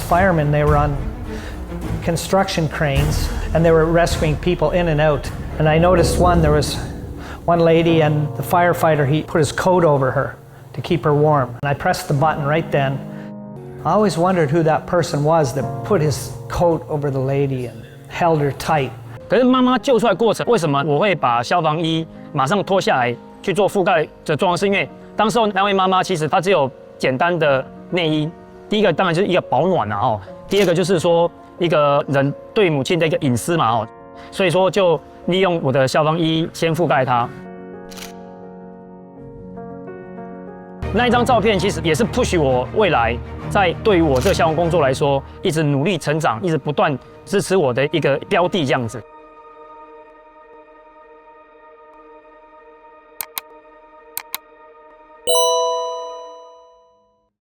firemen, they were on construction cranes and they were rescuing people in and out. And I noticed there was one lady and the firefighter, he put his coat over her to keep her warm. And I pressed the button right then. I always wondered who that person was that put his coat over the lady and held her tight. 可是妈妈救出来过程，为什么我会把消防衣马上脱下来去做覆盖的状况？是因为当时候那位妈妈其实她只有简单的内衣。第一个当然就是一个保暖啊哦，第二个就是说一个人对母亲的一个隐私嘛哦，所以说就利用我的消防衣先覆盖她。那一张照片其实也是 push 我未来在对于我这个消防工作来说，一直努力成长，一直不断支持我的一个标的这样子。